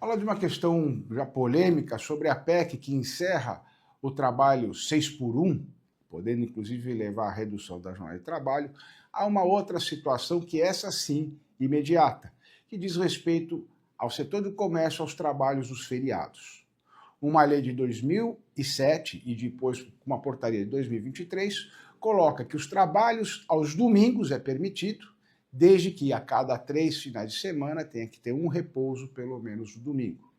Falar de uma questão já polêmica sobre a PEC que encerra o trabalho 6 por 1, podendo inclusive levar à redução da jornada de trabalho, há uma outra situação que essa sim, imediata, que diz respeito ao setor do comércio, aos trabalhos dos feriados. Uma lei de 2007 e depois uma portaria de 2023 coloca que os trabalhos aos domingos é permitido, desde que a cada 3 finais de semana tenha que ter um repouso, pelo menos no domingo.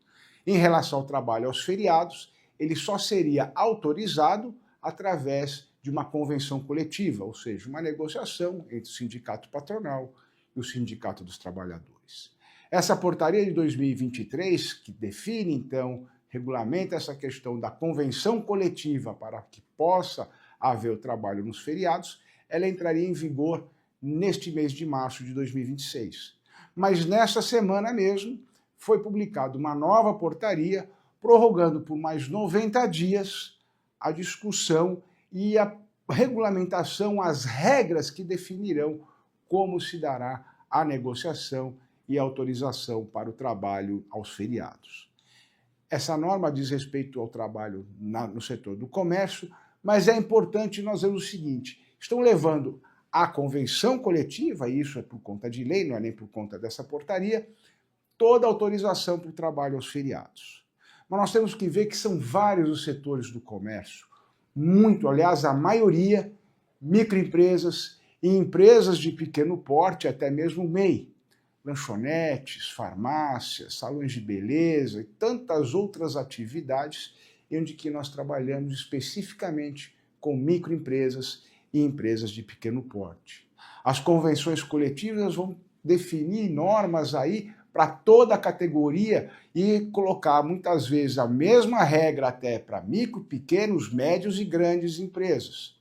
Em relação ao trabalho aos feriados, ele só seria autorizado através de uma convenção coletiva, ou seja, uma negociação entre o sindicato patronal e o sindicato dos trabalhadores. Essa portaria de 2023, que define, então, regulamenta essa questão da convenção coletiva para que possa haver o trabalho nos feriados, ela entraria em vigor neste mês de março de 2026. Mas nesta semana mesmo foi publicada uma nova portaria prorrogando por mais 90 dias a discussão e a regulamentação, as regras que definirão como se dará a negociação e a autorização para o trabalho aos feriados. Essa norma diz respeito ao trabalho no setor do comércio, mas é importante nós vermos o seguinte: estão levando a convenção coletiva, e isso é por conta de lei, não é nem por conta dessa portaria, toda a autorização para o trabalho aos feriados. Mas nós temos que ver que são vários os setores do comércio, muito, aliás, a maioria, microempresas e empresas de pequeno porte, até mesmo MEI, lanchonetes, farmácias, salões de beleza e tantas outras atividades onde que nós trabalhamos especificamente com microempresas e empresas de pequeno porte. As convenções coletivas vão definir normas aí para toda a categoria e colocar muitas vezes a mesma regra até para micro, pequenos, médios e grandes empresas.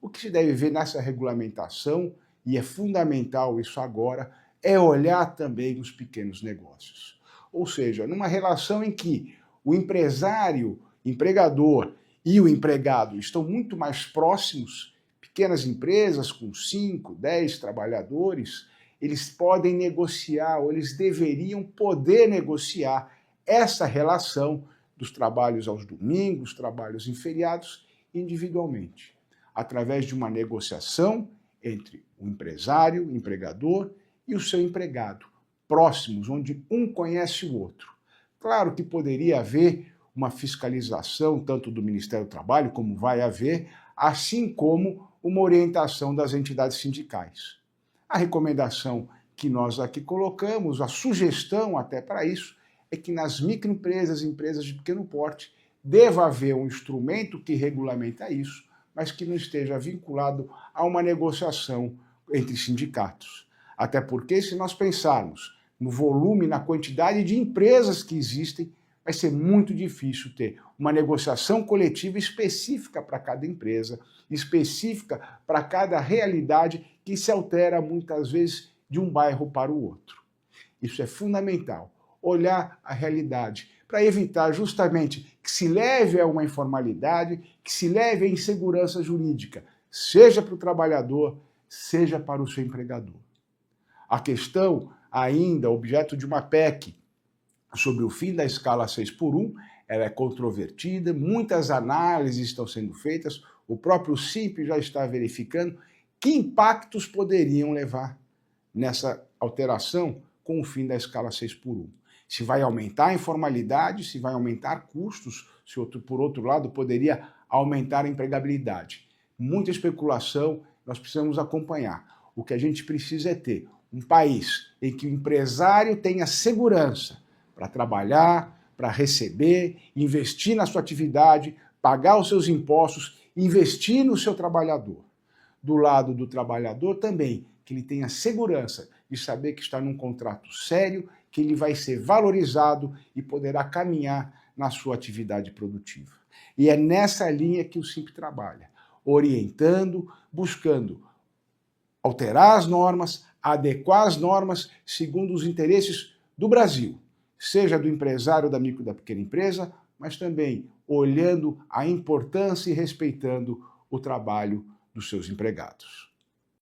O que se deve ver nessa regulamentação, e é fundamental isso agora, é olhar também os pequenos negócios. Ou seja, numa relação em que o empresário, empregador e o empregado estão muito mais próximos, pequenas empresas com 5, 10 trabalhadores, eles podem negociar, ou eles deveriam poder negociar essa relação dos trabalhos aos domingos, trabalhos em feriados, individualmente, através de uma negociação entre o empresário, o empregador e o seu empregado, próximos, onde um conhece o outro. Claro que poderia haver uma fiscalização, tanto do Ministério do Trabalho, como vai haver, assim como uma orientação das entidades sindicais. A recomendação que nós aqui colocamos, a sugestão até para isso, é que nas microempresas, empresas de pequeno porte, deva haver um instrumento que regulamenta isso, mas que não esteja vinculado a uma negociação entre sindicatos. Até porque, se nós pensarmos no volume, na quantidade de empresas que existem, vai ser muito difícil ter uma negociação coletiva específica para cada empresa, específica para cada realidade que se altera muitas vezes de um bairro para o outro. Isso é fundamental, olhar a realidade para evitar justamente que se leve a uma informalidade, que se leve a insegurança jurídica, seja para o trabalhador, seja para o seu empregador. A questão ainda, objeto de uma PEC, sobre o fim da escala 6 por 1, ela é controvertida, muitas análises estão sendo feitas, o próprio SINP já está verificando que impactos poderiam levar nessa alteração com o fim da escala 6 por 1. Se vai aumentar a informalidade, se vai aumentar custos, se por outro lado poderia aumentar a empregabilidade. Muita especulação, nós precisamos acompanhar. O que a gente precisa é ter um país em que o empresário tenha segurança para trabalhar, para receber, investir na sua atividade, pagar os seus impostos, investir no seu trabalhador. Do lado do trabalhador também, que ele tenha segurança de saber que está num contrato sério, que ele vai ser valorizado e poderá caminhar na sua atividade produtiva. E é nessa linha que o SINP trabalha, orientando, buscando alterar as normas, adequar as normas segundo os interesses do Brasil, seja do empresário da micro e da pequena empresa, mas também olhando a importância e respeitando o trabalho dos seus empregados.